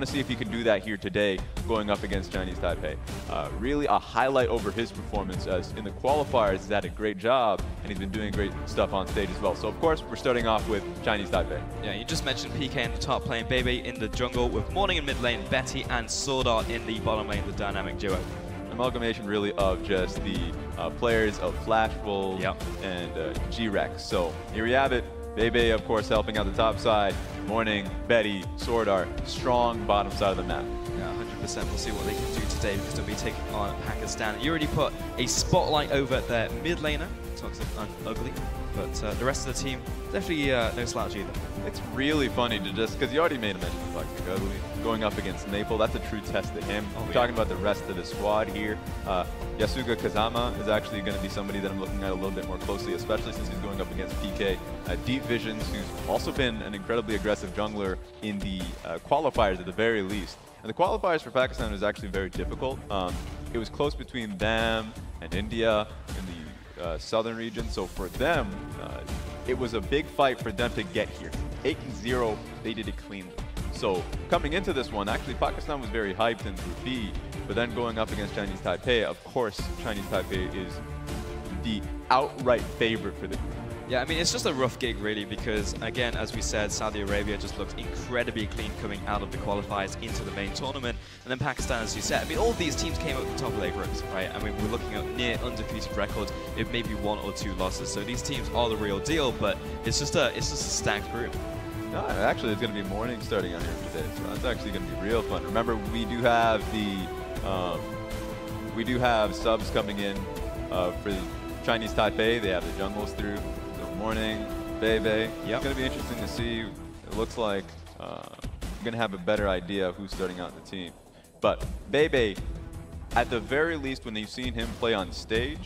want to see if he can do that here today going up against Chinese Taipei. Really a highlight over his performance, as in the qualifiers he's had a great job and he's been doing great stuff on stage as well. So of course we're starting off with Chinese Taipei. Yeah, you just mentioned PK in the top lane, Bebe in the jungle, with Morning in mid lane, Betty and Swordart in the bottom lane, the dynamic duo. Amalgamation really of just the players of Flash Wolves and G-Rex. So here we have it. Bebe, of course, helping out the top side. Morning, Betty, Swordart, strong bottom side of the map. Yeah, 100%. We'll see what they can do today, because they'll be taking on Pakistan. You already put a spotlight over their mid laner, Toxic and Ugly, but the rest of the team, definitely no slouch either. It's really funny to just, because you already made a mention of Toxic Ugly, going up against Maple, that's a true test to him. We're talking about the rest of the squad here. Yasuga Kazama is actually going to be somebody that I'm looking at a little bit more closely, especially since he's going up against PK. Deep Visions, who's also been an incredibly aggressive jungler in the qualifiers at the very least. And the qualifiers for Pakistan was actually very difficult. It was close between them and India in the southern region. So for them, it was a big fight for them to get here. 8-0, they did it cleanly. So coming into this one, actually Pakistan was very hyped in Group B, but then going up against Chinese Taipei, of course Chinese Taipei is the outright favorite for the group. Yeah, I mean, it's just a rough gig, really, because, again, as we said, Saudi Arabia just looked incredibly clean coming out of the qualifiers into the main tournament. And then Pakistan, as you said, I mean, all of these teams came up the top of their groups, right? I mean, we're looking at near undefeated records, it may be 1 or 2 losses. So these teams are the real deal, but it's just a stacked group. No, actually, it's going to be morning starting on here today, so that's actually going to be real fun. Remember, we do have subs coming in for Chinese Taipei. They have the jungles through. Morning, Bebe. It's going to be interesting to see. It looks like I'm going to have a better idea of who's starting out the team. But Bebe, at the very least, when you've seen him play on stage,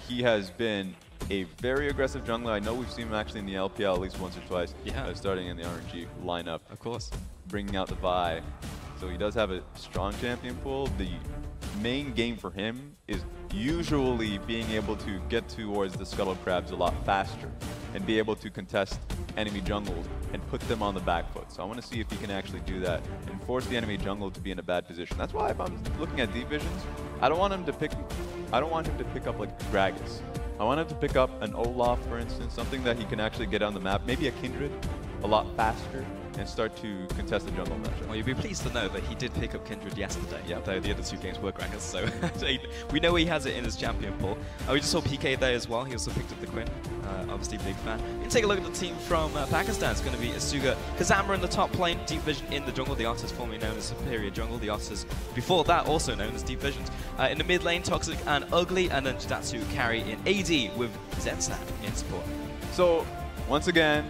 he has been a very aggressive jungler. I know we've seen him actually in the LPL at least once or twice, starting in the RNG lineup. Of course. Bringing out the Vi. So he does have a strong champion pool. The main game for him is usually being able to get towards the scuttle crabs a lot faster and be able to contest enemy jungles and put them on the back foot. So I want to see if he can actually do that and force the enemy jungle to be in a bad position. That's why if I'm looking at Deep Visions, I don't want him to pick up like Gragas. I want him to pick up an Olaf, for instance, something that he can actually get on the map, maybe a Kindred a lot faster, and start to contest the jungle matchup. Well, you'll be pleased to know that he did pick up Kindred yesterday, though the other 2 games were Gragas, so we know he has it in his champion pool. We just saw PK there as well. He also picked up the Quinn. Obviously, big fan. You can take a look at the team from Pakistan. It's going to be Asuga Kazama in the top lane, Deep Vision in the jungle, the artist formerly known as Superior Jungle, the artist before that also known as Deep Visions. In the mid lane, Toxic and Ugly, and then Jidatsu carry in AD with Zetsat in support. So, once again,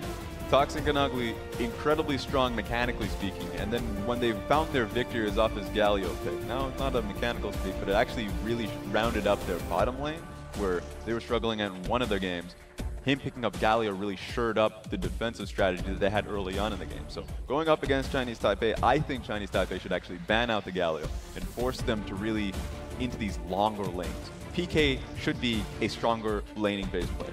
Toxic and Ugly, incredibly strong mechanically speaking, and then when they found their victory is off his Galio pick. Now, it's not a mechanical speak, but it actually really rounded up their bottom lane, where they were struggling in one of their games. Him picking up Galio really shored up the defensive strategy that they had early on in the game. So going up against Chinese Taipei, I think Chinese Taipei should actually ban out the Galio and force them to really into these longer lanes. PK should be a stronger laning-based player.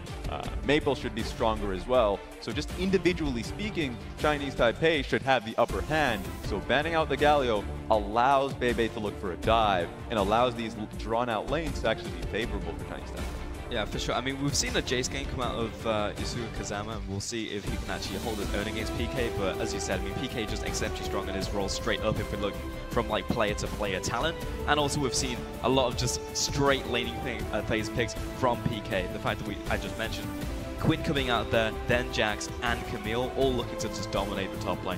Maple should be stronger as well. So just individually speaking, Chinese Taipei should have the upper hand. So banning out the Galio allows Bebe to look for a dive and allows these drawn-out lanes to actually be favorable for Chinese Taipei. Yeah, for sure. I mean, we've seen the Jace game come out of Asuga Kazama, and we'll see if he can actually hold his own against PK. But as you said, I mean, PK just exceptionally strong in his role straight up if we look from like player to player talent. And also we've seen a lot of just straight laning phase picks from PK. The fact that I just mentioned, Quinn coming out there, then Jax and Camille, all looking to just dominate the top lane.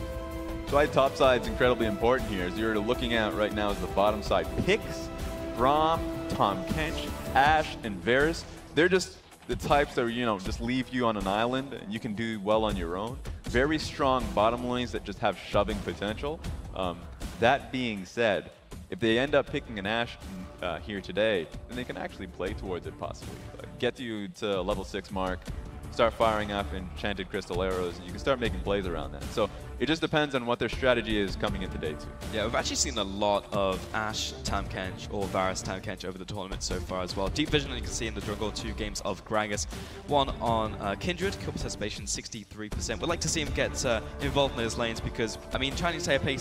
So why top side's incredibly important here is you're looking at right now is the bottom side picks. Braum, Tom Kench, Ashe, and Varus. They're just the types that, just leave you on an island and you can do well on your own. Very strong bottom lanes that just have shoving potential. That being said, if they end up picking an Ashe here today, then they can actually play towards it possibly. Get you to level 6 mark, start firing off enchanted crystal arrows, and you can start making plays around that. So it just depends on what their strategy is coming into day 2. Yeah, we've actually seen a lot of Ashe Tahm-Kench or Varus Tahm-Kench over the tournament so far as well. Deep Vision, you can see in the jungle, 2 games of Gragas, 1 on Kindred, kill participation 63%. We'd like to see him get involved in those lanes because, I mean, Chinese Taipei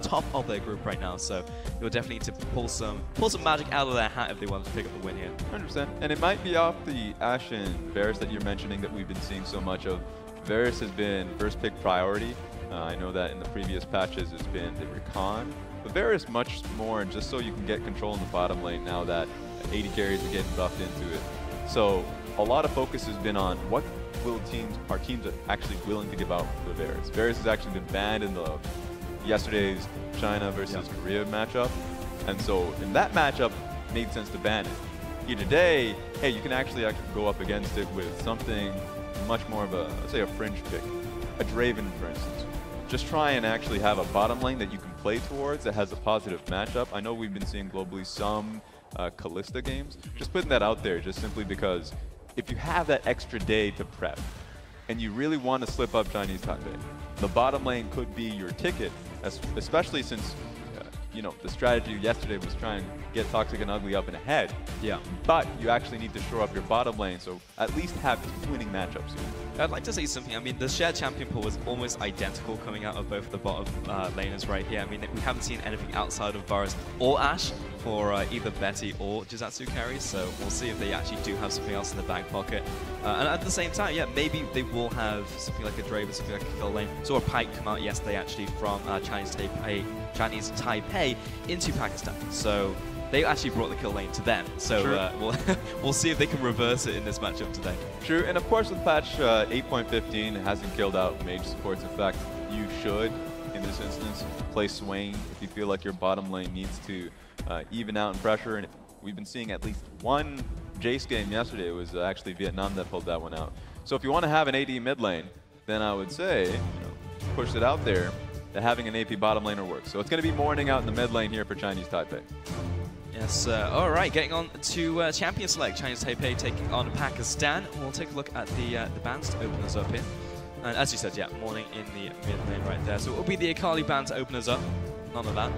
top of their group right now, so you'll definitely need to pull some magic out of their hat if they want to pick up the win here. 100%. And it might be off the Ashe and Varus that you're mentioning that we've been seeing so much of. Varus has been first pick priority. I know that in the previous patches it's been the Recon, but Varus much more just so you can get control in the bottom lane now that 80 carries are getting buffed into it. So a lot of focus has been on what are teams actually willing to give out for Varus. Varus has actually been banned in the yesterday's China versus Korea matchup, and so in that matchup it made sense to ban it. Here today, hey, you can actually go up against it with something much more of a, let's say, a fringe pick, a Draven, for instance. Just try and actually have a bottom lane that you can play towards that has a positive matchup. I know we've been seeing globally some Kalista games. Just putting that out there just simply because if you have that extra day to prep and you really want to slip up Chinese Taipei, the bottom lane could be your ticket, especially since you know, the strategy yesterday was trying to get Toxic and Ugly up and ahead. Yeah. But you actually need to shore up your bottom lane, so at least have 2 winning matchups here. I'd like to say something. I mean, the shared champion pool was almost identical coming out of both the bottom laners right here. I mean, we haven't seen anything outside of Varus or Ashe for either Betty or Jizatsu carries, so we'll see if they actually do have something else in the back pocket. And at the same time, yeah, maybe they will have something like a Draven, something like a kill lane. Saw a Pike come out yesterday actually from Chinese Taipei into Pakistan. So they actually brought the kill lane to them. So we'll see if they can reverse it in this matchup today. True, and of course with patch 8.15, it hasn't killed out mage supports. In fact, you should, in this instance, play Swain if you feel like your bottom lane needs to even out in pressure. And we've been seeing at least one Jace game yesterday. It was actually Vietnam that pulled that one out. So if you want to have an AD mid lane, then I would say, you know, push it out there, that having an AP bottom laner works. So it's going to be morning out in the mid lane here for Chinese Taipei. Yes, all right, getting on to Champion Select. Chinese Taipei taking on Pakistan. We'll take a look at the bans to open us up here. And as you said, yeah, morning in the mid lane right there. So it will be the Akali ban to open us up. None of that.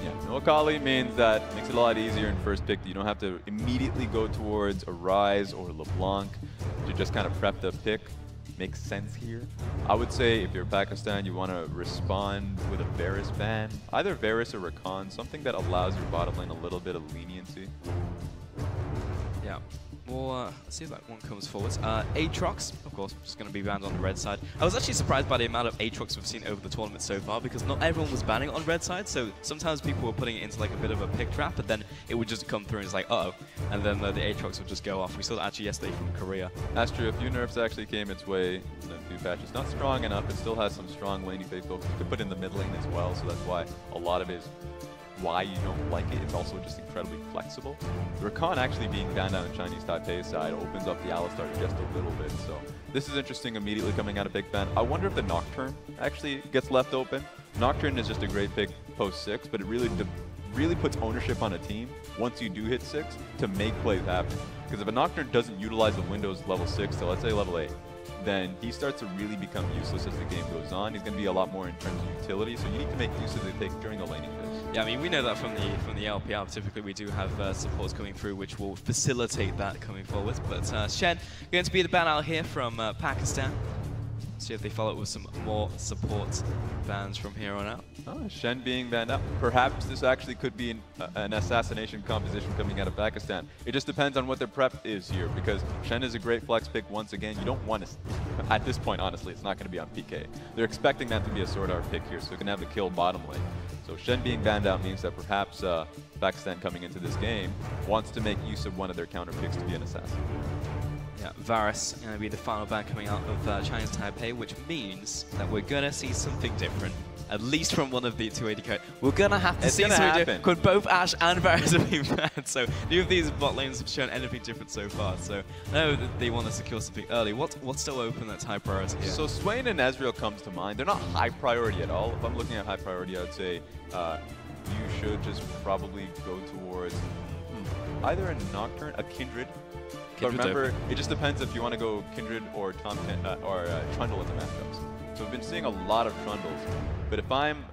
Yeah, no Akali means that makes it a lot easier in first pick. You don't have to immediately go towards a Ryze or LeBlanc to just kind of prep the pick. Makes sense here. I would say if you're Pakistan, you want to respond with a Varus ban, either Varus or Rakan, something that allows your bottom lane a little bit of leniency. Yeah. Well, let's see if that one comes forward. Aatrox, of course, just going to be banned on the red side. I was actually surprised by the amount of Aatrox we've seen over the tournament so far because not everyone was banning on red side, so sometimes people were putting it into like a bit of a pick trap, but then it would just come through and it's like, uh-oh, and then the Aatrox would just go off. We saw that actually yesterday from Korea. That's true. A few nerfs actually came its way in a few patches. Not strong enough. It still has some strong laney-based focus to put in the mid lane as well, so that's why a lot of it is why you don't like it. It's also just incredibly flexible. Rakan actually being banned on the Chinese Taipei side opens up the Alistar just a little bit. So this is interesting immediately coming out of Big Ben. I wonder if the Nocturne actually gets left open. Nocturne is just a great pick post 6, but it really puts ownership on a team once you do hit 6 to make plays happen. Because if a Nocturne doesn't utilize the windows level 6 to, let's say, level 8, then he starts to really become useless as the game goes on. He's going to be a lot more in terms of utility, so you need to make use of the pick during the laning phase. Yeah, I mean, we know that from the LPR. Typically, we do have supports coming through, which will facilitate that coming forward. But Shen going to be the ban out here from Pakistan. See if they follow up with some more support bans from here on out. Oh, Shen being banned out. Perhaps this actually could be an assassination composition coming out of Pakistan. It just depends on what their prep is here, because Shen is a great flex pick once again. You don't want to, at this point, honestly, it's not going to be on PK. They're expecting that to be a sword art pick here, so you can have the kill bottom lane. So Shen being banned out means that perhaps Pakistan coming into this game wants to make use of one of their counter picks to be an assassin. Yeah, Varus going to be the final ban coming out of Chinese Taipei, which means that we're going to see something different, at least from one of the 280 code. We're going to have to see something different, because both Ashe and Varus have been banned. So neither of these bot lanes have shown anything different so far. So I know that they want to secure something early. What's still open that's high priority here? So Swain and Ezreal comes to mind. They're not high priority at all. If I'm looking at high priority, I would say you should just probably go towards either a Nocturne, a Kindred. But remember, it just depends if you want to go Kindred or Trundle in the matchups. So we've been seeing a lot of Trundles. But if I'm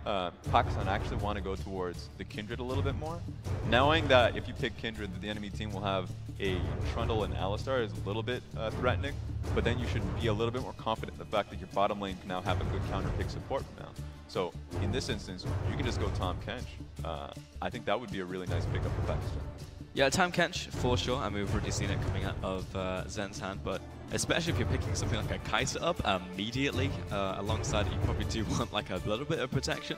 Pakistan, I actually want to go towards the Kindred a little bit more. Knowing that if you pick Kindred, the enemy team will have a Trundle and Alistar is a little bit threatening. But then you should be a little bit more confident in the fact that your bottom lane can now have a good counter pick support now. So in this instance, you can just go Tahm Kench. I think that would be a really nice pickup for Pakistan. Yeah, Tahm Kench, for sure. I mean, we've already seen it coming out of Zen's hand, but especially if you're picking something like a Kai'Sa up immediately, alongside it, you probably do want like a little bit of protection.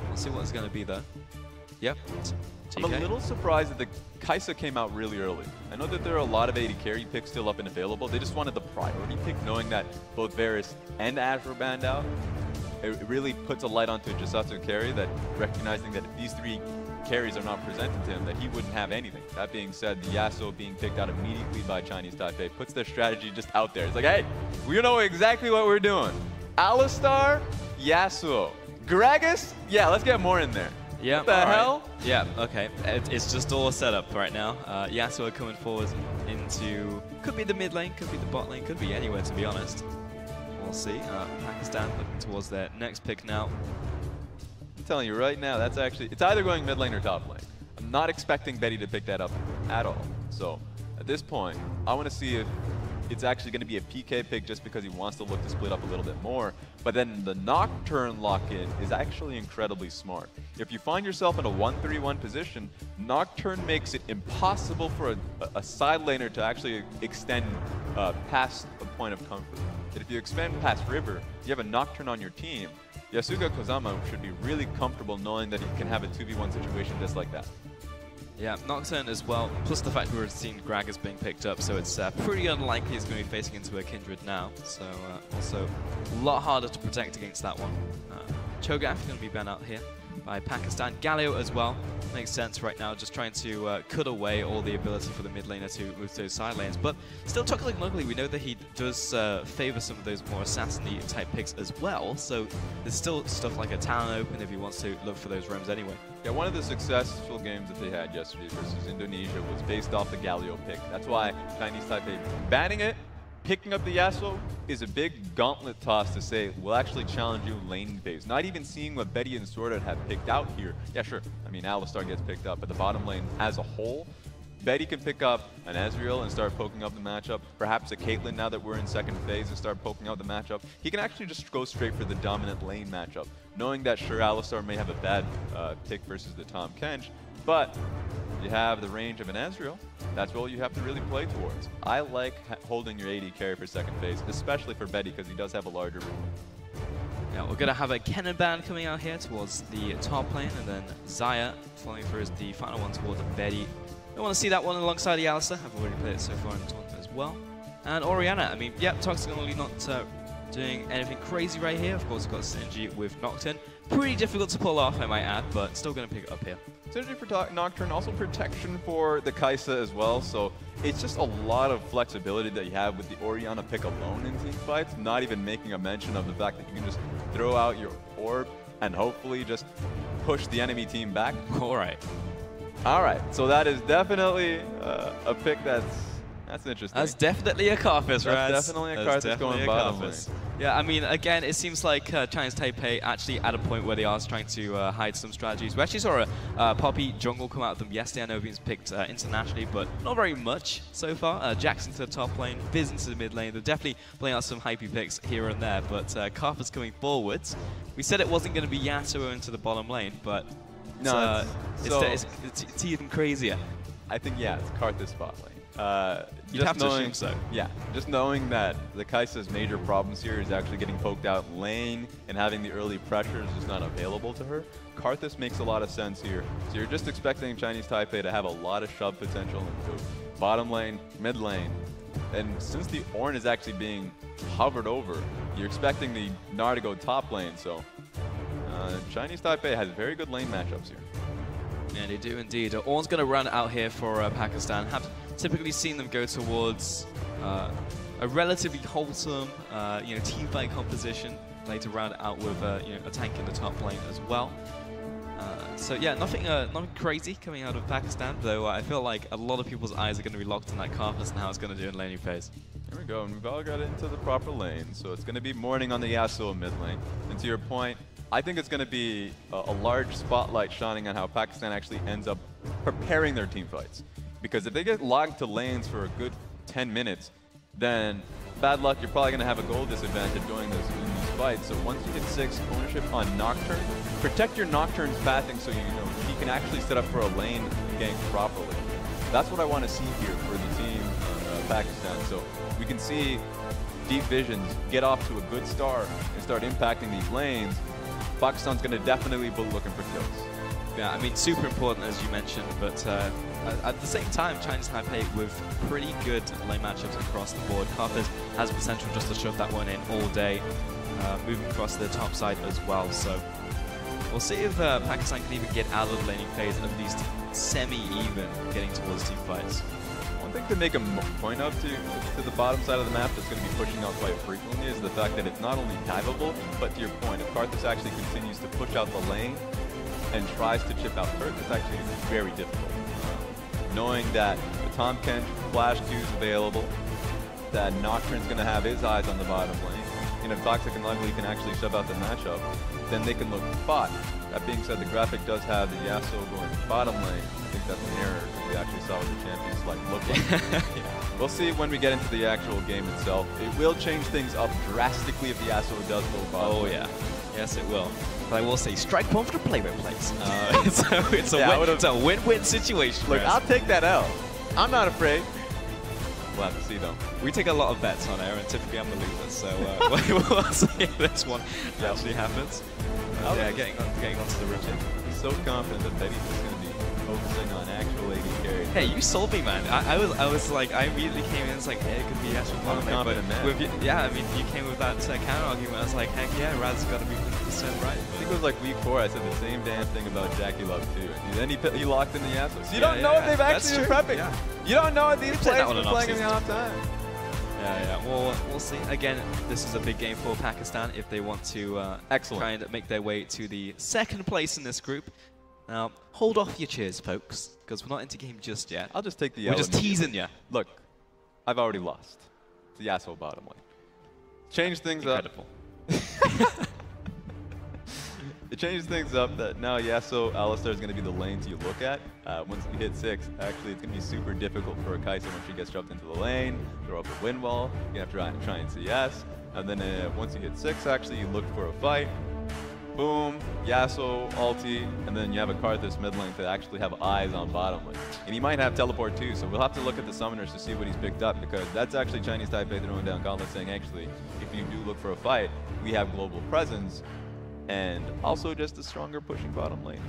We'll see what it's going to be there. Yep. I'm a little surprised that the Kai'Sa came out really early. I know that there are a lot of AD carry picks still up and available. They just wanted the priority pick, knowing that both Varus and Azure banned out. It really puts a light onto Jisatsu carry, that recognizing that if these three carries are not presented to him, that he wouldn't have anything. That being said, the Yasuo being picked out immediately by Chinese Taipei puts their strategy just out there. It's like, hey, we know exactly what we're doing. Alistar, Yasuo. Gragas, yeah, let's get more in there. Yeah. What the hell? Yeah, okay. It's just all set up right now. Yasuo coming forward into, could be the mid lane, could be the bot lane, could be anywhere, to be honest. We'll see. Pakistan looking towards their next pick now. I'm telling you right now, that's actually, it's either going mid lane or top lane. I'm not expecting Betty to pick that up at all. So at this point, I want to see if it's actually going to be a PK pick just because he wants to look to split up a little bit more. But then the Nocturne lock-in is actually incredibly smart. If you find yourself in a 1-3-1 position, Nocturne makes it impossible for a side laner to actually extend past a point of comfort. But if you expand past River, you have a Nocturne on your team, Yasuga Kozama should be really comfortable knowing that he can have a 2v1 situation just like that. Yeah, Nocturne as well, plus the fact that we've seen Gragas being picked up, so it's pretty unlikely he's going to be facing into a Kindred now. So also a lot harder to protect against that one. Cho'Gath going to be banned out here by Pakistan. Galio as well. Makes sense right now, just trying to cut away all the ability for the mid laner to move to those side lanes. But still, Chocolate Ugly, we know that he does favor some of those more assassin-y type picks as well. So there's still stuff like a Talon open if he wants to look for those roams anyway. Yeah, one of the successful games that they had yesterday versus Indonesia was based off the Galio pick. That's why Chinese Taipei banning it, picking up the Yasuo is a big gauntlet toss to say, we'll actually challenge you lane phase. Not even seeing what Betty and Swordard have picked out here. Yeah, sure. I mean, Alistar gets picked up, but the bottom lane as a whole, Betty can pick up an Ezreal and start poking up the matchup. Perhaps a Caitlyn now that we're in second phase and start poking out the matchup. He can actually just go straight for the dominant lane matchup, knowing that sure, Alistar may have a bad pick versus the Tahm Kench, but you have the range of an Ezreal. That's all you have to really play towards. I like holding your AD carry for second phase, especially for Betty because he does have a larger room. Yeah, we're going to have a Kennen ban coming out here towards the top lane, and then Xayah following through as the final one towards Betty. I want to see that one alongside the Alistar. I've already played it so far in the tournament as well. And Orianna, I mean, yeah, Toxic Ugly not doing anything crazy right here. Of course, we've got synergy with Nocturne. Pretty difficult to pull off, I might add, but still going to pick it up here. Synergy for Nocturne, also protection for the Kai'Sa as well, so it's just a lot of flexibility that you have with the Orianna pick alone in team fights, not even making a mention of the fact that you can just throw out your orb and hopefully just push the enemy team back. Alright, so that is definitely a pick that's interesting. That's definitely a Karthus, right? That's definitely a Karthus going bottom lane. Yeah, I mean, again, it seems like Chinese Taipei actually at a point where they are trying to hide some strategies. We actually saw a Poppy jungle come out of them yesterday. I know he's picked internationally, but not very much so far. Jackson to the top lane, Fizz into the mid lane. They're definitely playing out some hypey picks here and there, but Karthus coming forwards. We said it wasn't going to be Yasuo into the bottom lane, but no, it's even crazier. I think, yeah, it's Karthus bot lane. You'd have to assume so. Yeah, just knowing that the Kai'Sa's major problems here is actually getting poked out lane and having the early pressure is just not available to her. Karthus makes a lot of sense here. So you're just expecting Chinese Taipei to have a lot of shove potential into bottom lane, mid lane. And since the Ornn is actually being hovered over, you're expecting the Gnar to go top lane. So Chinese Taipei has very good lane matchups here. Yeah, they do indeed. Ornn's going to run out here for Pakistan. Have typically seen them go towards a relatively wholesome, team fight composition. Later round out with a tank in the top lane as well. So yeah, nothing crazy coming out of Pakistan, though I feel like a lot of people's eyes are going to be locked on that Karthus and how it's going to do in laning phase. Here we go, and we've all got into the proper lane, so it's going to be morning on the Yasuo mid lane. And to your point, I think it's going to be a large spotlight shining on how Pakistan actually ends up preparing their team fights. Because if they get logged to lanes for a good 10 minutes, then bad luck, you're probably going to have a goal disadvantage during these fights. So once you get 6 ownership on Nocturne, protect your Nocturne's pathing so you know he can actually set up for a lane gank properly. That's what I want to see here for the team Pakistan. So we can see Deep Visions get off to a good start and start impacting these lanes. Pakistan's going to definitely be looking for kills. Yeah, I mean, super important as you mentioned, but at the same time, Chinese Taipei with pretty good lane matchups across the board. Karthus has potential just to shove that one in all day, moving across the top side as well. So we'll see if Pakistan can even get out of the laning phase, at least semi-even getting towards team fights. One thing to make a point of to the bottom side of the map that's going to be pushing out quite frequently is the fact that it's not only diveable, but to your point, if Karthus actually continues to push out the lane and tries to chip out Turk, it's actually very difficult. Knowing that the Tom Kench flash Q is available, that Nocturne's going to have his eyes on the bottom lane, and if Toxic and Ugly can actually shove out the matchup, then they can look spot. That being said, the graphic does have the Yasuo going bottom lane. I think that's an error, because we actually saw what the champions look like. Yeah. We'll see when we get into the actual game itself. It will change things up drastically if the Yasuo does go bottom. Oh yeah, yes it will. But I will say, strike point for the player place. It's a win-win situation. Look, I'll take that out. I'm not afraid. We'll have to see though. We take a lot of bets on air, and typically I'm the loser, so we'll see if this one actually happens. Yeah, getting onto the rim. I'm so confident that Betty's just going to be focusing on actual AD carry. Hey, you sold me, man. I was like, I immediately came in. It's like, hey, it could be actually one of them. Yeah, I mean, you came with that counter argument. I was like, heck yeah, Raz's got to be 100% right. I think it was like week 4. I said the same damn thing about Jackie Love too. And then he locked in the Yasuo. So you don't know if they've actually been prepping. Yeah. You don't know if these players have been playing in the off time. Yeah. Well, we'll see. Again, this is a big game for Pakistan if they want to try and make their way to the 2nd place in this group. Now, hold off your cheers, folks, because we're not into game just yet. I'll just take the We're just teasing you. Look, I've already lost. It's the Yasuo bottom lane. Change things up. It changes things up that now Yasuo, Alistar is going to be the lanes you look at. Once you hit 6, actually it's going to be super difficult for a Kai'Sa when she gets shoved into the lane, throw up a wind wall, you have to try and CS. And then once you hit 6, actually you look for a fight. Boom, Yasuo, ulti, and then you have a Karthus mid lane to actually have eyes on bottom lane. And he might have teleport too, so we'll have to look at the summoners to see what he's picked up, because that's actually Chinese Taipei throwing down gauntlets saying, actually, if you do look for a fight, we have global presence. And also just a stronger pushing bottom lane.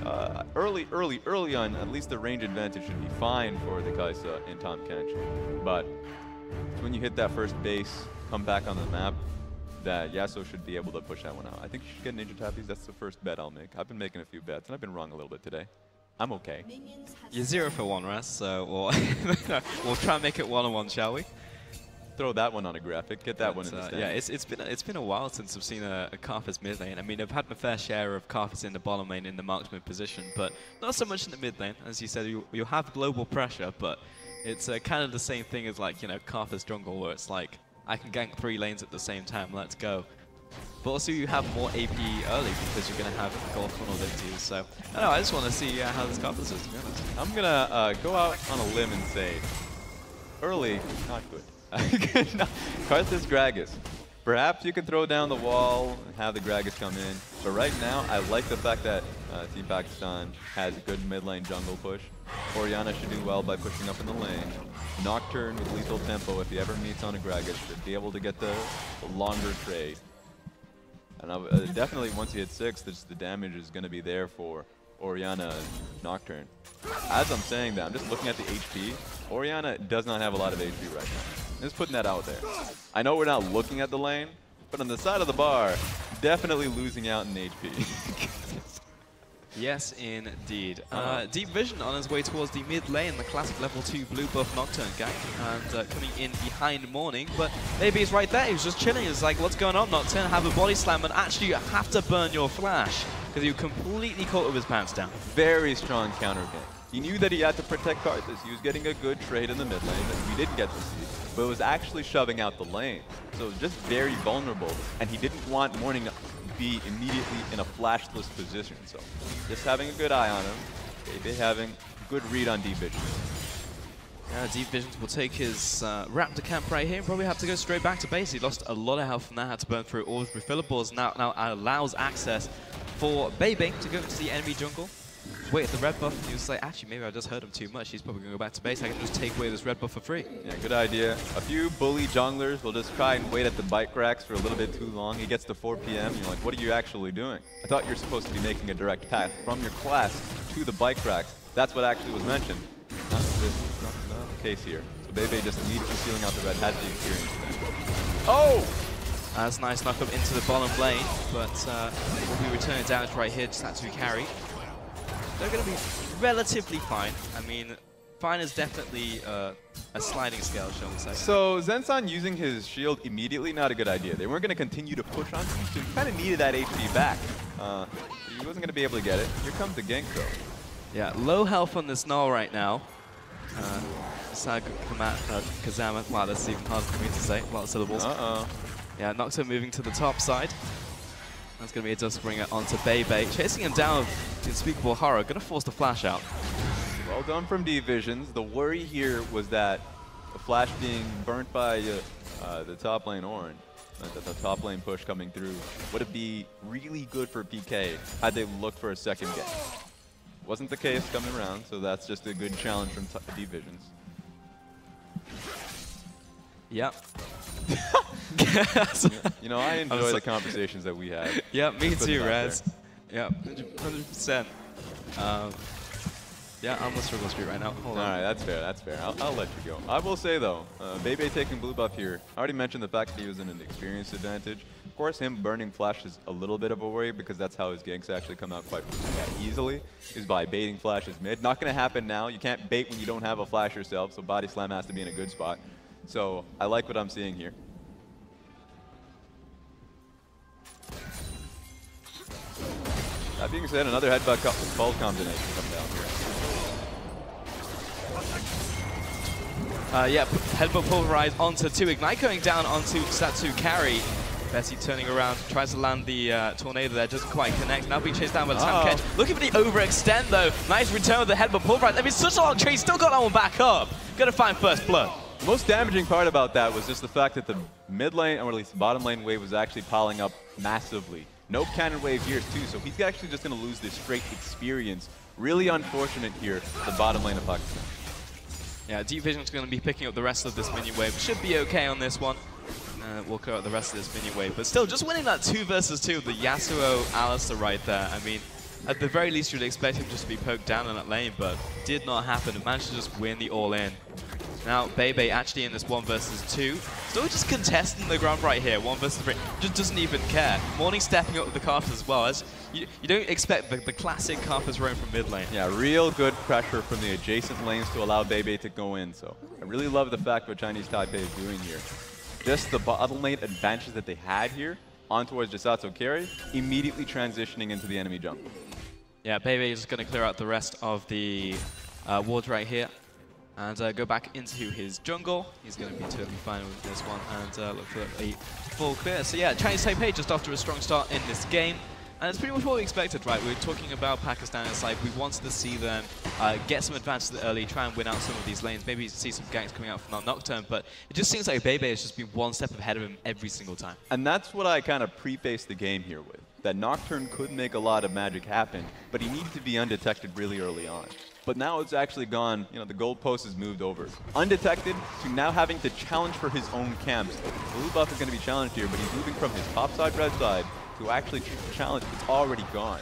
Early on, at least the range advantage should be fine for the Kai'Sa and Tom Kench. But when you hit that first base, come back on the map, that Yasuo should be able to push that one out. I think you should get Ninja Tappies. That's the first bet I'll make. I've been making a few bets, and I've been wrong a little bit today. I'm okay. You're 0 for 1, Raz, so we'll try and make it 1-on-1, shall we? Throw that one on a graphic. Get that one in the stand. Yeah, it's been a while since I've seen a Karthus mid lane. I mean, I've had my fair share of Karthus in the bottom lane in the marksman position, but not so much in the mid lane. As you said, you'll have global pressure, but it's kind of the same thing as like, you know, Karthus jungle, where it's like, I can gank 3 lanes at the same time, let's go. But also you have more AP early because you're going to have gold funneled into you. So, I don't know, I just want to see how this Karthus is, to be honest. I'm going to go out on a limb and say, early, not good. Karthus Gragas. Perhaps you can throw down the wall and have the Gragas come in. But right now, I like the fact that Team Pakistan has a good mid lane jungle push. Orianna should do well by pushing up in the lane. Nocturne with lethal tempo, if he ever meets on a Gragas, should be able to get the longer trade. And definitely once you hit 6, the damage is going to be there for Orianna and Nocturne. As I'm saying that, I'm just looking at the HP. Orianna does not have a lot of HP right now. Just putting that out there. I know we're not looking at the lane, but on the side of the bar, definitely losing out in HP. Yes, indeed. Deep Vision on his way towards the mid lane, the classic level 2 blue buff Nocturne gang, and coming in behind Morning, but maybe he's right there, he's just chilling. It's like, what's going on, Nocturne? Have a body slam, and actually you have to burn your flash. because he completely caught with his pants down. Very strong counter game. He knew that he had to protect Karthus. He was getting a good trade in the mid lane that we didn't get to see, but it was actually shoving out the lane. So it was just very vulnerable, and he didn't want Morning to be immediately in a flashless position. So just having a good eye on him, Bebe having a good read on Deep Vision. Yeah, Deep Visions will take his Raptor camp right here and probably have to go straight back to base. He lost a lot of health from that, had to burn through all his refillables. Now allows access for Bebe to go into the enemy jungle. Wait, the red buff, he was like, actually, maybe I just heard him too much. He's probably going to go back to base. I can just take away this red buff for free. Yeah, good idea. A few bully junglers will just try and wait at the bike racks for a little bit too long. He gets to 4 p.m. You're like, what are you actually doing? I thought you're supposed to be making a direct path from your class to the bike racks. That's what actually was mentioned. Not the case here. So Bebe just immediately sealing out the red, has the experience there. Oh! That's a nice knock up into the bottom lane, but we'll be returning damage right here. Just had to carry. They're going to be relatively fine. I mean, fine is definitely a sliding scale, shall we say. So Zenson using his shield immediately, not a good idea. They weren't going to continue to push on him, so he kind of needed that HP back. He wasn't going to be able to get it. Here comes the gank, though. Yeah, low health on this Null right now. Kazama, wow, that's even harder for me to say. A lot of syllables. Yeah, Nocturne moving to the top side. That's going to be a dust bringer onto Bebe. Chasing him down with unspeakable horror. Going to force the flash out. Well done from Deep Visions. The worry here was that the flash being burnt by the top lane Orange, the top lane push coming through, would it be really good for PK had they looked for a second game? Wasn't the case coming around, so that's just a good challenge from Deep Visions. Yep. You know, I enjoy the conversations that we have. Yeah, me too, Raz. Yeah, 100%. Yeah, I'm on struggle street right now. Hold on. All right, that's fair, that's fair. I'll let you go. I will say, though, Bebe taking blue buff here. I already mentioned the fact that he was in an experience advantage. Of course, him burning flash is a little bit of a worry because that's how his ganks actually come out quite easily, is by baiting flashes mid. Not going to happen now. You can't bait when you don't have a flash yourself, so body slam has to be in a good spot. So I like what I'm seeing here. That being said, another headbutt fault combination come down here. Yeah, headbutt pulverize onto 2 Ignite going down onto Satsu carry. Bessie turning around, tries to land the tornado there, doesn't quite connect. Now being chased down by the Tam Catch. Looking for the overextend though. Nice return with the headbutt pulverize. I mean, such a long chase, still got that one back up. Gotta find first blood. The most damaging part about that was just the fact that the mid lane, or at least the bottom lane wave, was actually piling up massively. No cannon wave here too, so he's actually just going to lose this straight experience. Really unfortunate here, the bottom lane of Pakistan. Yeah, Deep Vision's going to be picking up the rest of this minion wave. Should be okay on this one. We'll cut out the rest of this minion wave. But still, just winning that 2 versus 2, the Yasuo Alistair right there. I mean, at the very least, you'd expect him just to be poked down in that lane, but did not happen. He managed to just win the all-in. Now, Bebe actually in this 1 versus 2. Still just contesting the ground right here, 1 versus 3. Just doesn't even care. Morning stepping up with the Karthus as well. As you don't expect the classic Karthus roam from mid lane. Yeah, real good pressure from the adjacent lanes to allow Bebe to go in. So I really love the fact what Chinese Taipei is doing here. Just the bottom lane advantages that they had here on towards Jisatsu carry, immediately transitioning into the enemy jungle. Yeah, Bebe is just going to clear out the rest of the wards right here. And go back into his jungle. He's going to be totally fine with this one and look for a full clear. So yeah, Chinese Taipei just off to a strong start in this game. And it's pretty much what we expected, right? We were talking about Pakistan. It's like we wanted to see them get some advances early, try and win out some of these lanes, maybe see some ganks coming out from Nocturne. But it just seems like Bebe has just been 1 step ahead of him every single time. And that's what I kind of prefaced the game here with. That Nocturne could make a lot of magic happen, but he needed to be undetected really early on. But now it's actually gone, you know, the goalpost has moved over. Undetected to now having to challenge for his own camps. Blue buff is going to be challenged here, but he's moving from his top side, red side, to actually challenge. It's already gone.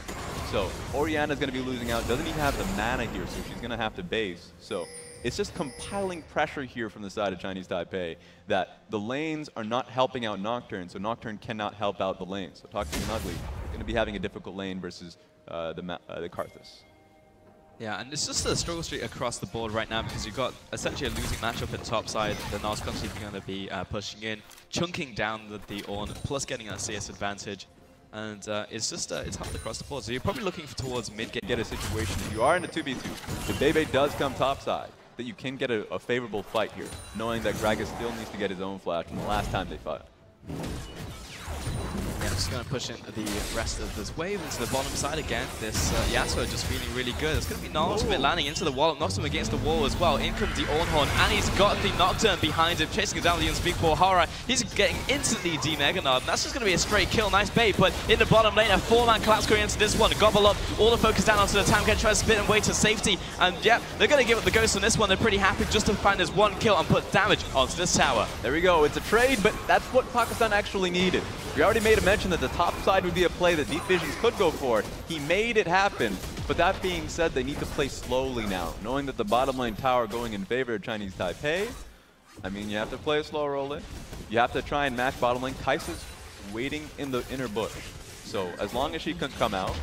So Orianna's going to be losing out. Doesn't even have the mana here, so she's going to have to base. So it's just compiling pressure here from the side of Chinese Taipei that the lanes are not helping out Nocturne, so Nocturne cannot help out the lanes. So Toxic and Ugly going to be having a difficult lane versus the Karthus. Yeah, and it's just a struggle streak across the board right now because you've got essentially a losing matchup in top side. The Nars constantly going to be pushing in, chunking down the Ornn, plus getting that CS advantage. And it's just it's hard across the board. So you're probably looking towards mid-game. Get a situation. If you are in a 2v2, the Bebe does come topside, that you can get a favorable fight here, knowing that Gragas still needs to get his own flash from the last time they fought. Yeah, just going to push in the rest of this wave into the bottom side again. This Yasuo just feeling really good. It's going to be Null ultimate landing into the wall. Knocks him against the wall as well. In comes the Ornhorn, and he's got the Nocturne behind him, chasing him down with the unspeakable horror. He's getting instantly de-Meganard. That's just going to be a straight kill. Nice bait, but in the bottom lane, a 4-man collapse going into this one. Gobble up, all the focus down onto the Tamken, try to spit and way to safety. And yeah, they're going to give it the ghost on this one. They're pretty happy just to find this one kill and put damage onto this tower. There we go. It's a trade, but that's what Pakistan actually needed. We already made a mention that the top side would be a play that Deep Visions could go for. He made it happen. But that being said, they need to play slowly now, knowing that the bottom lane tower going in favor of Chinese Taipei. I mean, you have to play a slow roll in. You have to try and match bottom lane. Kai'Sa's waiting in the inner bush. So as long as she can come out,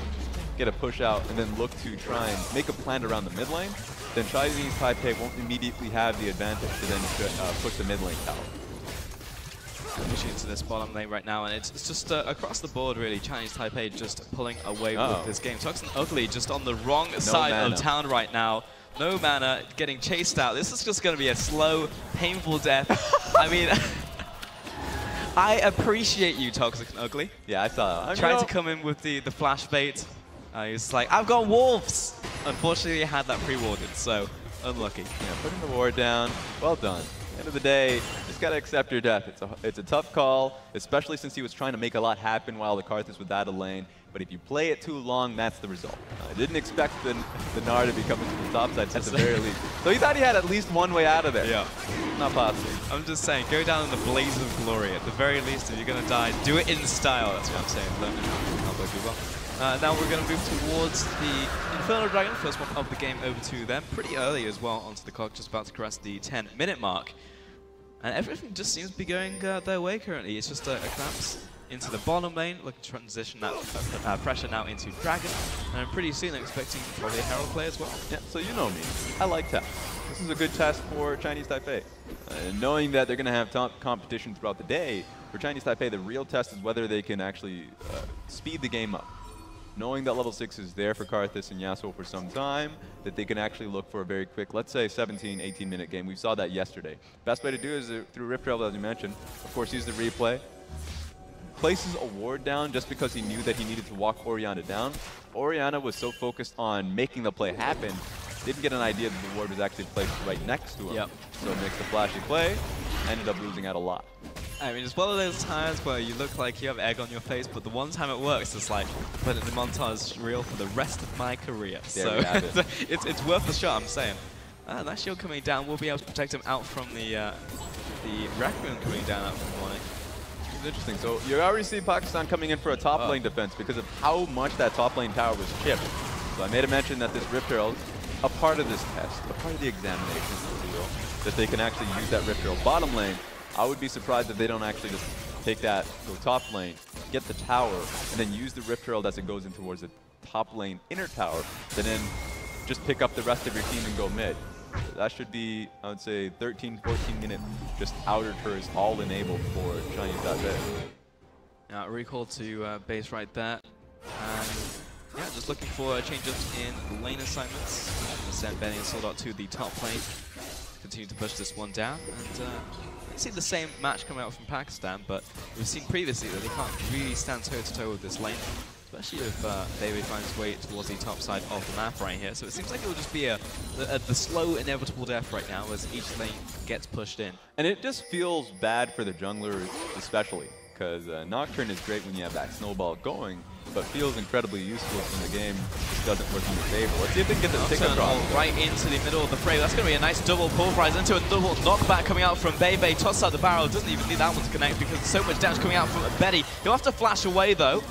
get a push out, and then look to try and make a plan around the mid lane, then Chinese Taipei won't immediately have the advantage to then push the mid lane tower. Pushing into this bottom lane right now, and it's just across the board really. Chinese Taipei just pulling away with this game. Toxin Ugly just on the wrong side of town right now. No mana, getting chased out. This is just going to be a slow, painful death. I mean, I appreciate you, Toxic and Ugly. Yeah, I saw that. Trying to come in with the flash bait. He's like, I've got wolves. Unfortunately, he had that pre-warded, so unlucky. Yeah, putting the ward down. Well done. End of the day, just gotta accept your death. It's a tough call, especially since he was trying to make a lot happen while the Karthus was out of lane. But if you play it too long, that's the result. I didn't expect the Gnar to be coming to the top side at the very least. So he thought he had at least one way out of there. Yeah. Not possible. I'm just saying, go down in the blaze of glory. At the very least, if you're gonna die, do it in style. That's what I'm saying. Learn it how to do well. Now we're going to move towards the Infernal Dragon, first one of the game over to them. Pretty early as well onto the clock, just about to caress the 10-minute mark. And everything just seems to be going their way currently. It's just a collapse into the bottom lane, looking to transition that pressure now into Dragon. And pretty soon I'm expecting probably a Herald play as well. Yeah, so you know me. I like tests. This is a good test for Chinese Taipei. Knowing that they're going to have top competition throughout the day, for Chinese Taipei, the real test is whether they can actually speed the game up. Knowing that level 6 is there for Karthus and Yasuo for some time, that they can actually look for a very quick, let's say 17, 18-minute game. We saw that yesterday. Best way to do it is through Rift Travel, as you mentioned. Of course, use the replay. Places a ward down just because he knew that he needed to walk Orianna down. Orianna was so focused on making the play happen, didn't get an idea that the ward was actually placed right next to him. Yep. So makes the flashy play, ended up losing out a lot. I mean, it's one of those times where you look like you have egg on your face, but the one time it works, it's like, put it in the montage reel for the rest of my career. There so it's worth the shot, I'm saying. That shield coming down will be able to protect him out from the Raccoon coming down out from the morning. It's interesting. So you already see Pakistan coming in for a top lane defense because of how much that top lane tower was chipped. So I made a mention that this Rift Herald, a part of this test, a part of the examination, if you will, that they can actually use that Rift Herald bottom lane. I would be surprised if they don't actually just take that, go top lane, get the tower, and then use the Rift Herald as it goes in towards the top lane inner tower, and then just pick up the rest of your team and go mid. That should be, I would say, 13, 14-minute just outer turrets all enabled for Chinese Taipei. Now, recall to base right there. And yeah, just looking for changes in lane assignments. Send Benny and Soldat to the top lane. Continue to push this one down. And see the same match coming out from Pakistan, but we've seen previously that they can't really stand toe-to-toe with this lane, especially if David finds his way towards the top side of the map right here. So it seems like it will just be the slow, inevitable death right now as each lane gets pushed in. And it just feels bad for the junglers especially, because Nocturne is great when you have that snowball going, but feels incredibly useless when the game just doesn't work in your favor. Let's see if they can get the tick across. Right into the middle of the fray. That's going to be a nice double pulverize into a double knockback coming out from Bebe. Tosses out the barrel. Doesn't even need that one to connect because there's so much damage coming out from Betty. He'll have to flash away though.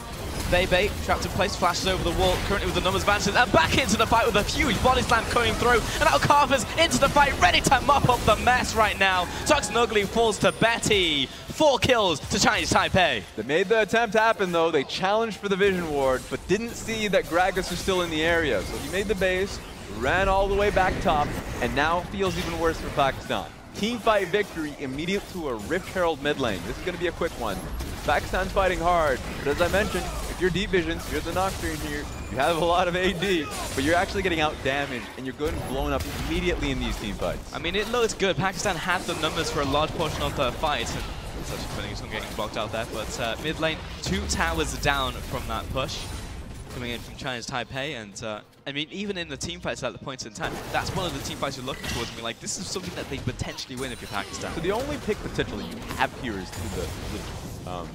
Bebe trapped in place, flashes over the wall, currently with the numbers advantage, and back into the fight with a huge body slam coming through. And now Carver's into the fight, ready to mop up the mess right now. Toxin Ugly falls to Betty. 4 kills to Chinese Taipei. They made the attempt happen though. They challenged for the vision ward, but didn't see that Gragas was still in the area. So he made the base, ran all the way back top, and now feels even worse for Pakistan. Team fight victory immediate to a Rift Herald mid lane. This is going to be a quick one. Pakistan's fighting hard, but as I mentioned, if if you're D-Visions, you're the Nocturne here, you have a lot of AD, but you're actually getting out-damaged, and you're getting blown up immediately in these team fights. I mean, it looks good. Pakistan had the numbers for a large portion of the fight. And it's actually funny, someone getting blocked out there. But mid lane, 2 towers down from that push, coming in from China's Taipei. And I mean, even in the team fights at the points in time, that's one of the team fights you're looking towards. And be like, this is something that they potentially win if you're Pakistan. So the only pick potential you have here is through the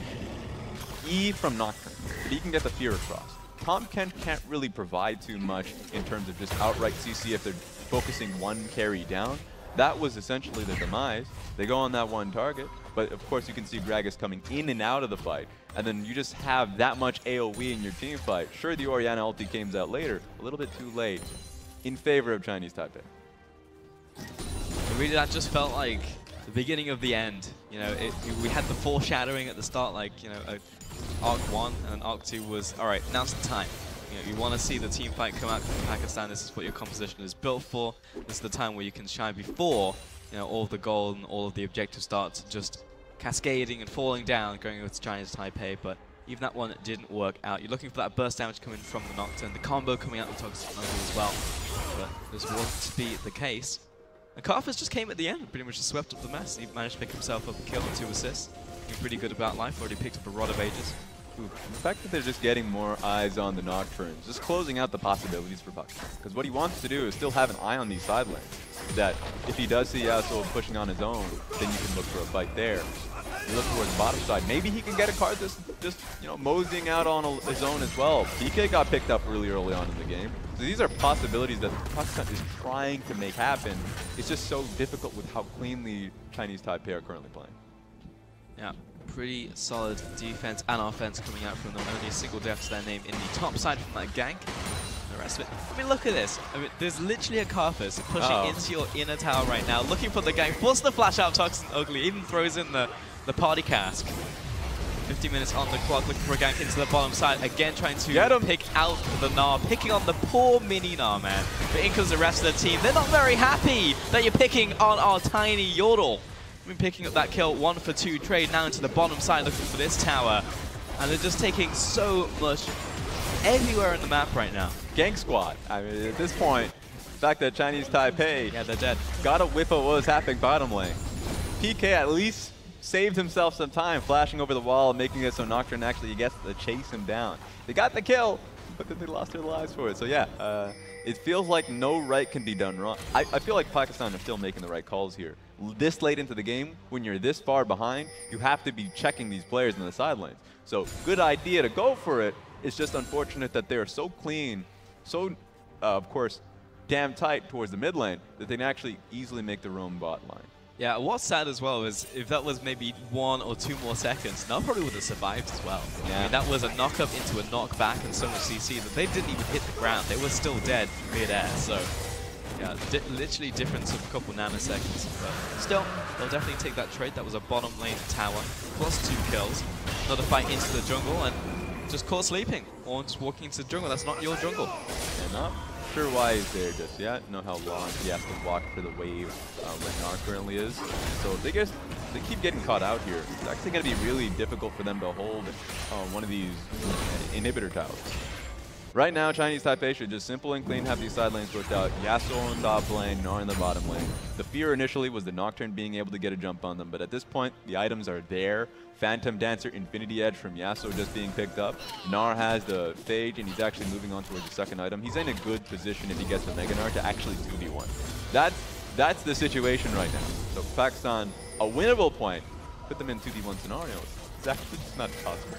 E from Nocturne, but he can get the fear across. Tom Kent can't really provide too much in terms of just outright CC if they're focusing one carry down. That was essentially the demise. They go on that one target, but of course you can see Gragas coming in and out of the fight, and then you just have that much AoE in your team fight. Sure, the Orianna ulti came out later, a little bit too late, in favor of Chinese Taipei. Really, that just felt like the beginning of the end. You know, we had the foreshadowing at the start, like, you know, Arc 1 and Arc 2 was, all right, now's the time. You know, you want to see the team fight come out from Pakistan. This is what your composition is built for. This is the time where you can shine before, you know, all of the gold and all of the objectives start just cascading and falling down, going with China's Taipei. But even that one didn't work out. You're looking for that burst damage coming from the Nocturne, the combo coming out of the Toxic Angle as well. But this wasn't to be the case. And Karthus just came at the end, pretty much just swept up the mess. He managed to pick himself up a kill and 2 assists. Looking pretty good about life, already picked up a Rod of Ages. Ooh, the fact that they're just getting more eyes on the Nocturnes, just closing out the possibilities for Pakistan. Because what he wants to do is still have an eye on these side lanes. That if he does see Yasuo pushing on his own, then you can look for a fight there. You look towards the bottom side. Maybe he can get a card that's just, you know, moseying out on his own as well. PK got picked up really early on in the game. So these are possibilities that Pakistan is trying to make happen. It's just so difficult with how cleanly Chinese Taipei are currently playing. Yeah, pretty solid defense and offense coming out from them. Only a single death to their name in the top side from that gank. The rest of it. I mean, look at this. I mean, there's literally a Karthus pushing into your inner tower right now, looking for the gank. Forces the flash out, Toxic Ugly, even throws in the party cask. 50 minutes on the clock, looking for a gank into the bottom side. Again, trying to pick out the Gnar, picking on the poor mini Gnar, man. But in comes the rest of the team. They're not very happy that you're picking on our tiny Yordle. We've been picking up that kill, 1 for 2 trade now into the bottom side, looking for this tower. And they're just taking so much everywhere in the map right now. Gank squad. I mean, at this point, the fact that Chinese Taipei, yeah, they're dead. Got a whiff of what was happening bottom lane. PK at least saved himself some time, flashing over the wall, making it so Nocturne actually gets to chase him down. They got the kill, but then they lost their lives for it. So yeah, it feels like no right can be done wrong. I feel like Pakistan are still making the right calls here. This late into the game, when you're this far behind, you have to be checking these players in the sidelines. So good idea to go for it. It's just unfortunate that they're so clean, so, of course, damn tight towards the mid lane that they can actually easily make their own bot line. Yeah, what's sad as well is if that was maybe 1 or 2 more seconds, Gnar probably would have survived as well. Yeah. I mean, that was a knock up into a knockback and so much CC that they didn't even hit the ground. They were still dead mid-air, so yeah, literally difference of a couple nanoseconds. But still, they'll definitely take that trade. That was a bottom lane tower, plus 2 kills. Another fight into the jungle and just caught sleeping or just walking into the jungle. That's not your jungle. Yeah, not sure why he's there just yet. Know how long he has to walk for the wave where Gnar currently is. So they keep getting caught out here. It's actually going to be really difficult for them to hold one of these inhibitor towers. Right now, Chinese Taipei should just simple and clean have these side lanes worked out. Yasuo in top lane, Gnar in the bottom lane. The fear initially was the Nocturne being able to get a jump on them, but at this point, the items are there. Phantom Dancer, Infinity Edge from Yasuo just being picked up. Gnar has the Phage, and he's actually moving on towards the second item. He's in a good position if he gets the Mega Gnar to actually 2v1. That's the situation right now. So Pakistan, a winnable point, put them in 2v1 scenarios. It's actually just not possible.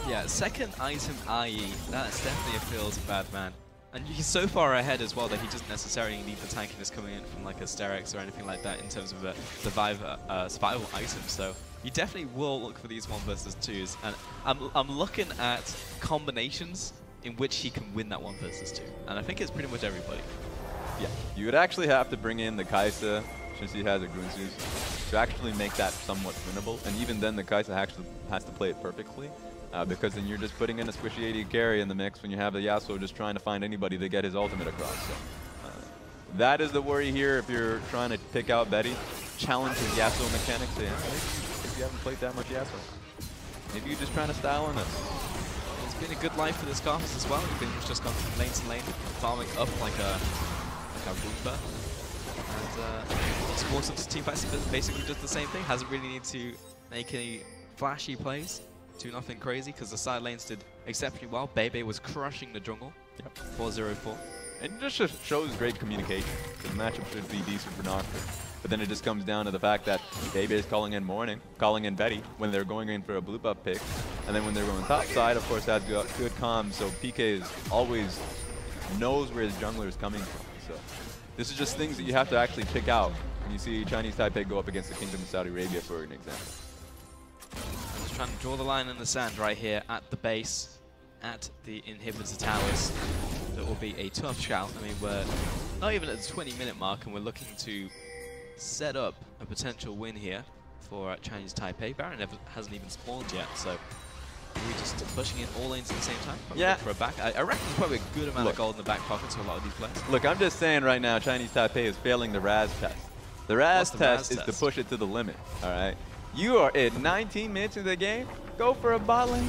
Yeah, second item IE, that's definitely feels bad, man. And he's so far ahead as well that he doesn't necessarily need the tankiness coming in from like a Sterex or anything like that in terms of a survival item. So you definitely will look for these 1 versus 2s. And I'm looking at combinations in which he can win that 1 versus 2. And I think it's pretty much everybody. Yeah, you would actually have to bring in the Kai'Sa, since he has a Grunzus, to actually make that somewhat winnable. And even then, the Kai'Sa actually has to play it perfectly. Because then you're just putting in a squishy AD carry in the mix when you have the Yasuo just trying to find anybody to get his ultimate across. So, that is the worry here if you're trying to pick out Betty. Challenge his Yasuo mechanics. Yeah, if you haven't played that much Yasuo, maybe you're just trying to style in it. It's been a good life for the Scarfers as well. He's just gone from lane to lane, farming up like a Roomba. And Sportson's team basically does the same thing. Hasn't really need to make any flashy plays. Do nothing crazy because the side lanes did exceptionally well. Bebe was crushing the jungle. Yep. 4-0-4. It just shows great communication. The matchup should be decent for Nocturne. But then it just comes down to the fact that Bebe is calling in Betty when they're going in for a blue buff pick. And then when they're going top side, of course, has good comms. So PK is always knows where his jungler is coming from. So this is just things that you have to actually pick out when you see Chinese Taipei go up against the Kingdom of Saudi Arabia, for an example. I'm just trying to draw the line in the sand right here at the base, at the inhibitor towers. It will be a tough shout. I mean, we're not even at the 20-minute mark, and we're looking to set up a potential win here for Chinese Taipei. Baron hasn't even spawned yet, so we're just pushing in all lanes at the same time. Probably yeah. For a back. I reckon there's probably a good amount of gold in the back pockets for a lot of these players. Look, I'm just saying right now, Chinese Taipei is failing the Raz test. The Raz test is to push it to the limit, all right? You are at 19 minutes into the game, go for a bot lane.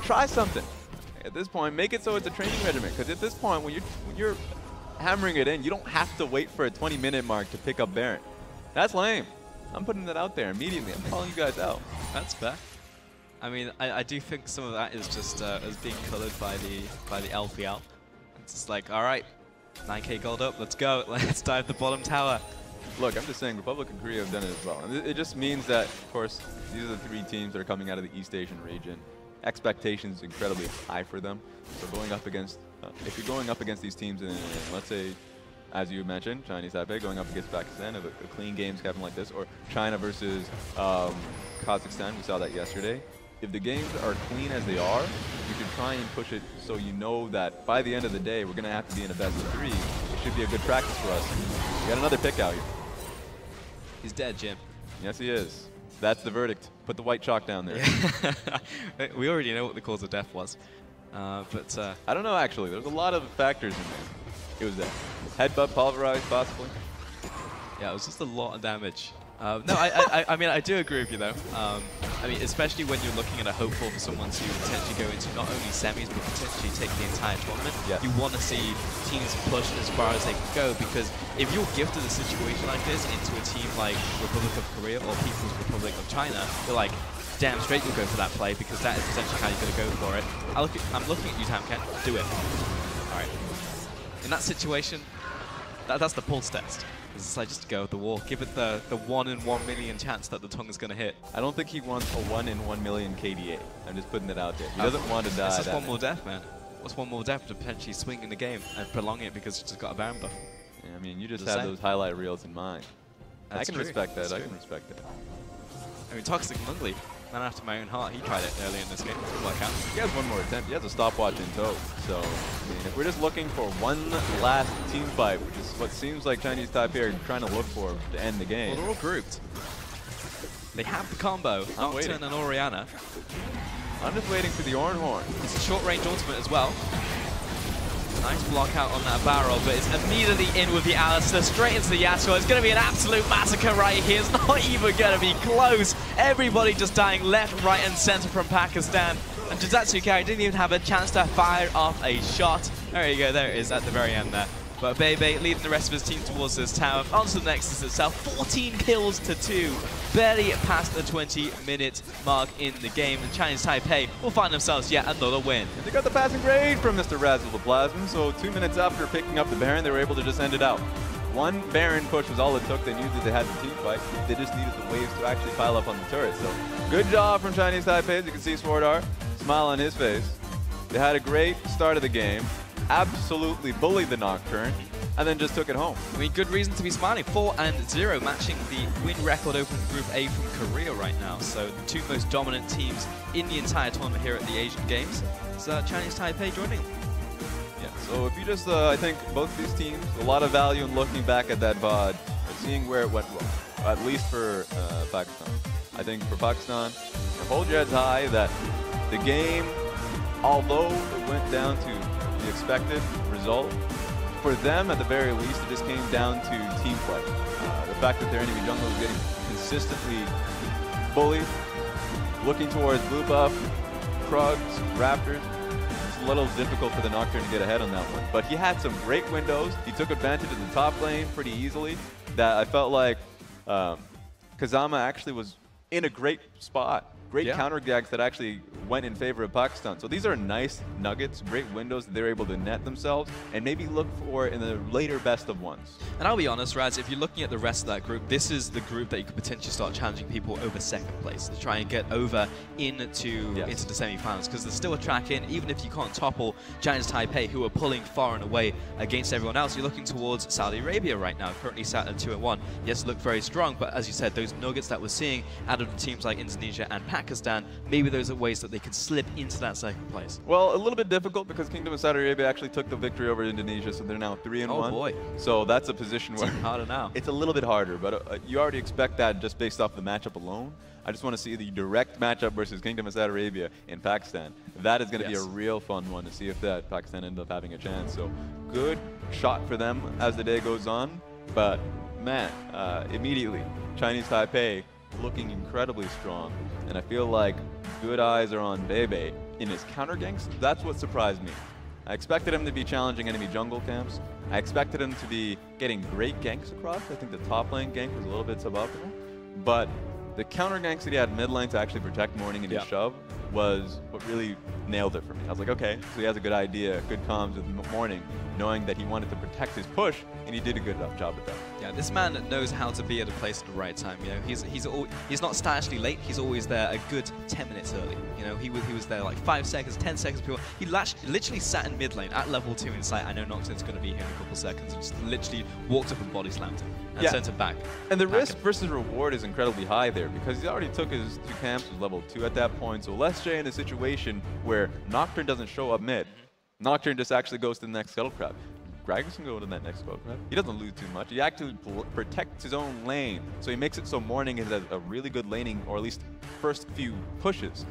Try something. At this point, make it so it's a training regimen, because at this point, when you're hammering it in, you don't have to wait for a 20-minute mark to pick up Baron. That's lame. I'm putting that out there immediately. I'm calling you guys out. That's fair. I mean, I do think some of that is just as being colored by the LPL. It's just like, all right, 9K gold up, let's go. Let's dive the bottom tower. Look, I'm just saying, Republic and Korea have done it as well. And it just means that, of course, these are the 3 teams that are coming out of the East Asian region. Expectations incredibly high for them. So going up against, if you're going up against these teams in, let's say, as you mentioned, Chinese Taipei going up against Pakistan, a clean games happen like this, or China versus Kazakhstan, we saw that yesterday. If the games are clean as they are, you can try and push it so you know that by the end of the day, we're going to have to be in a best of 3. It should be a good practice for us. We got another pick out here. He's dead, Jim. Yes, he is. That's the verdict. Put the white chalk down there. We already know what the cause of death was. But I don't know, actually. There's a lot of factors in there. It was that headbutt pulverized, possibly. Yeah, it was just a lot of damage. No, I mean, I do agree with you, though. I mean, especially when you're looking at a hopeful for someone to potentially go into not only semis, but potentially take the entire tournament. Yeah. You want to see teams push as far as they can go, because if you're gifted a situation like this into a team like Republic of Korea or People's Republic of China, you're like, damn straight you'll go for that play, because that is potentially how you're going to go for it. I'm looking at you, Tamken. Do it. All right. In that situation, that's the pulse test. It's like, just go with the wall. Give it the 1 in 1 million chance that the tongue is going to hit. I don't think he wants a 1 in 1 million KDA. I'm just putting it out there. He doesn't want to die. It's just one more death, man. What's one more death to potentially swing in the game and prolong it because you just got a Baron buff? Yeah, I mean, you just have those highlight reels in mind. I can respect that. I can respect that. I mean, Toxic and Ugly, man after my own heart, he tried it earlier in this game. Didn't work out. He has one more attempt. He has a stopwatch in tow. So, I mean, if we're just looking for one last team fight, which is what seems like Chinese Taipei are trying to look for to end the game. Well, they're all grouped. They have the combo, Nocturne and Orianna. I'm just waiting for the Ornhorn. It's a short-range ultimate as well. Nice block out on that barrel, but it's immediately in with the Alistair, straight into the Yasuo. It's going to be an absolute massacre right here. It's not even going to be close. Everybody just dying left, right, and center from Pakistan. And Jizatsu Carry didn't even have a chance to fire off a shot. There you go, there it is at the very end there. But Bebe leading the rest of his team towards this tower. Onto the Nexus itself, 14 kills to 2. Barely past the 20-minute mark in the game. And Chinese Taipei will find themselves yet another win. And they got the passing grade from Mr. Razzle the Plasma, so 2 minutes after picking up the Baron, they were able to just end it out. 1 Baron push was all it took. They knew that they had the team fight. They just needed the waves to actually pile up on the turret. So good job from Chinese Taipei. As you can see Swordar, smile on his face. They had a great start of the game. Absolutely bullied the Nocturne, and then just took it home. I mean, good reason to be smiling. 4-0, matching the win record open Group A from Korea right now. So the 2 most dominant teams in the entire tournament here at the Asian Games. So Chinese Taipei joining them. Yeah, so if you just, I think both these teams, a lot of value in looking back at that VOD and seeing where it went wrong, at least for Pakistan. I think for Pakistan, hold your heads high that the game, although it went down to the expected result, for them at the very least it just came down to team play. The fact that their enemy jungle was getting consistently bullied, looking towards blue buff, Krugs, Raptors, it's a little difficult for the Nocturne to get ahead on that one. But he had some great windows. He took advantage of the top lane pretty easily. That I felt like Kazama actually was in a great spot. Great counter gags that actually went in favor of Pakistan. So these are nice nuggets, great windows that they're able to net themselves and maybe look for in the later best of ones. And I'll be honest, Raz, if you're looking at the rest of that group, this is the group that you could potentially start challenging people over second place to try and get over into the semi-finals, because there's still a track in. Even if you can't topple Chinese Taipei, who are pulling far and away against everyone else, you're looking towards Saudi Arabia right now, currently sat at 2-1. Yes, look very strong, but as you said, those nuggets that we're seeing out of the teams like Indonesia and Pakistan, maybe those are ways that they could slip into that second place. Well, a little bit difficult because Kingdom of Saudi Arabia actually took the victory over Indonesia, so they're now 3-1. Oh boy. So that's a position where it's harder now. It's a little bit harder, but you already expect that just based off the matchup alone. I just want to see the direct matchup versus Kingdom of Saudi Arabia in Pakistan. That is going to be a real fun one to see if that Pakistan ends up having a chance. So good shot for them as the day goes on, but man, immediately Chinese Taipei looking incredibly strong, and I feel like good eyes are on Bebe in his counter ganks. That's what surprised me. I expected him to be challenging enemy jungle camps. I expected him to be getting great ganks across. I think the top lane gank was a little bit suboptimal, but the counter ganks that he had mid lane to actually protect Morning and his shove was what really nailed it for me. I was like, okay, so he has a good idea, good comms with Morning, knowing that he wanted to protect his push, and he did a good enough job with that. Yeah, this man knows how to be at a place at the right time. You know, he's not stagishly late. He's always there a good 10 minutes early. You know, he was there like 5 seconds, 10 seconds before. He literally sat in mid lane at level 2 in sight. I know Nocturne's going to be here in a couple seconds, and just literally walked up and body slammed him and sent him back. And the risk versus reward is incredibly high there because he already took his 2 camps, was level 2 at that point. So let's say in a situation where Nocturne doesn't show up mid, Nocturne just actually goes to the next Scuttle Crab. Gragas can go to that next Scuttle Crab. He doesn't lose too much. He actually protects his own lane. So he makes it so Morning is a really good laning, or at least first few pushes.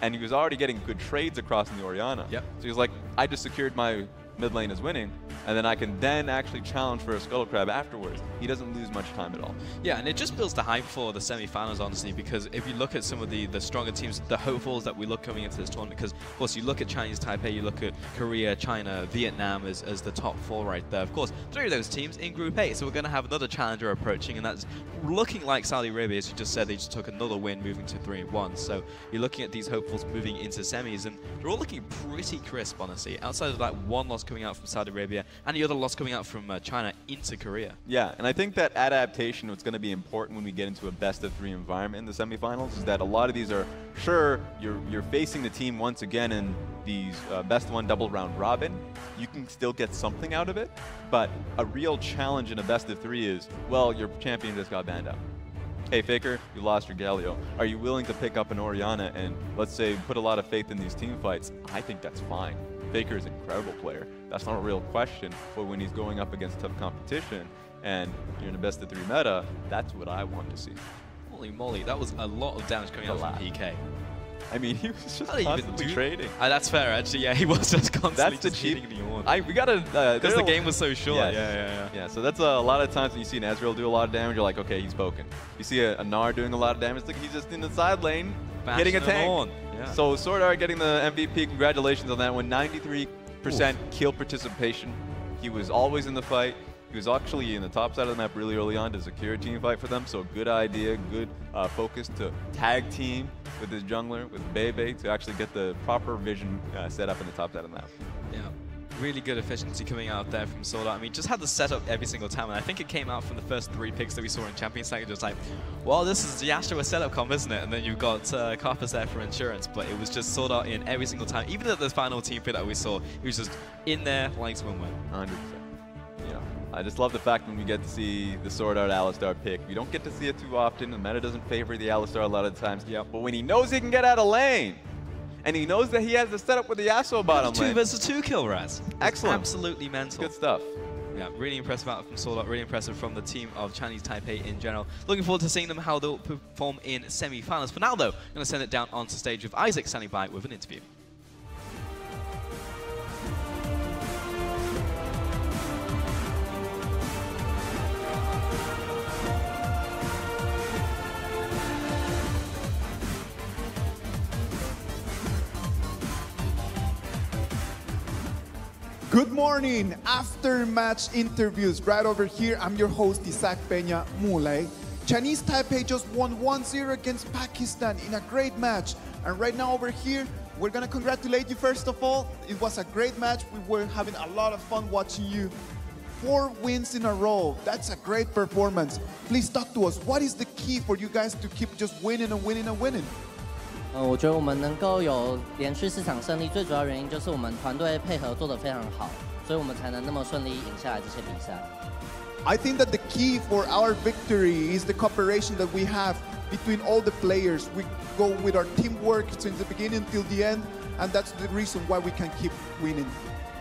And he was already getting good trades across in the Orianna. So he was like, I just secured my mid lane as winning, and then I can then actually challenge for a Scuttle Crab afterwards. He doesn't lose much time at all. Yeah, and it just builds the hype for the semi-finals, honestly, because if you look at some of the stronger teams, the hopefuls that we look coming into this tournament, because of course you look at Chinese Taipei, you look at Korea, China, Vietnam as the top 4 right there. Of course, 3 of those teams in Group A, so we're going to have another challenger approaching, and that's looking like Saudi Arabia, as you just said. They just took another win, moving to 3-1. So you're looking at these hopefuls moving into semis, and they're all looking pretty crisp, honestly, outside of that one loss coming out from Saudi Arabia and the other loss coming out from China into Korea. Yeah, and I think that adaptation is going to be important when we get into a best-of-3 environment in the semifinals, is that a lot of these are, sure, you're facing the team once again in these best-of-1 double round robin. You can still get something out of it, but a real challenge in a best-of-3 is, well, your champion just got banned out. Hey Faker, you lost your Galio. Are you willing to pick up an Orianna and, let's say, put a lot of faith in these team fights? I think that's fine. Faker is an incredible player. That's not a real question, but when he's going up against tough competition and you're in a best-of-3 meta, that's what I want to see. Holy moly, that was a lot of damage coming out from PK. I mean, he was just constantly trading. That's fair, actually. Yeah, he was just constantly cheating the order. We gotta because the game was so short. Yeah. So that's a lot of times when you see an Ezreal do a lot of damage, you're like, okay, he's poking. You see a Gnar doing a lot of damage, it's like he's just in the side lane getting a tank. Yeah. So Sword Art getting the MVP. Congratulations on that one. 93% kill participation. He was always in the fight. He was actually in the top side of the map really early on to secure a team fight for them, so good idea, good focus to tag team with his jungler, with Bebe, to actually get the proper vision set up in the top side of the map. Yeah, really good efficiency coming out there from Sword Art. I mean, just had the setup every single time, and I think it came out from the first 3 picks that we saw in Champions League, just like, well, this is the Astra setup comp, isn't it? And then you've got Carpus there for insurance, but it was just Sword Art in every single time. Even at the final team pick that we saw, he was just in there like swimwear. 100%. I just love the fact when we get to see the Sword Art Alistar pick. We don't get to see it too often. The meta doesn't favor the Alistar a lot of the times. But when he knows he can get out of lane, and he knows that he has the setup with the Yasuo bottom lane. 2 versus 2 kill, Raz. Excellent. Absolutely mental. Good stuff. Yeah, really impressive out from Sword Art, really impressive from the team of Chinese Taipei in general. Looking forward to seeing them, how they'll perform in semi-finals. For now, though, I'm going to send it down onto stage with Isaac standing by with an interview. Good morning. After match interviews, right over here, I'm your host, Isaac Peña Muley. Chinese Taipei just won 1-0 against Pakistan in a great match. And right now over here, we're gonna congratulate you first of all. It was a great match. We were having a lot of fun watching you. 4 wins in a row. That's a great performance. Please talk to us. What is the key for you guys to keep just winning and winning and winning? 我觉得我们能够有连续4场胜利，最主要原因就是我们团队配合做得非常好，所以我们才能那么顺利赢下来这些比赛。I think that the key for our victory is the cooperation that we have between all the players. We go with our teamwork since the beginning till the end, and that's the reason why we can keep winning.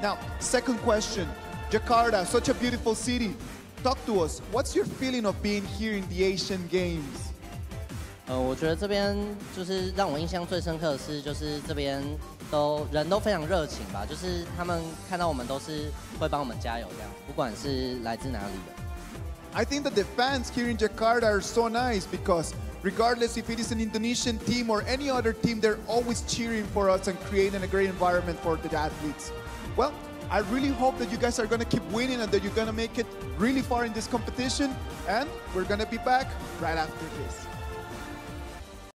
Now, second question, Jakarta, such a beautiful city. Talk to us. What's your feeling of being here in the Asian Games? 我觉得这边就是让我印象最深刻的是，就是这边人都非常热情吧，就是他们看到我们都是会帮我们加油这样，不管是来自哪里的。I think that the fans here in Jakarta are so nice because regardless if it is an Indonesian team or any other team, they're always cheering for us and creating a great environment for the athletes. Well, I really hope that you guys are going to keep winning and that you're going to make it really far in this competition. And we're going to be back right after this.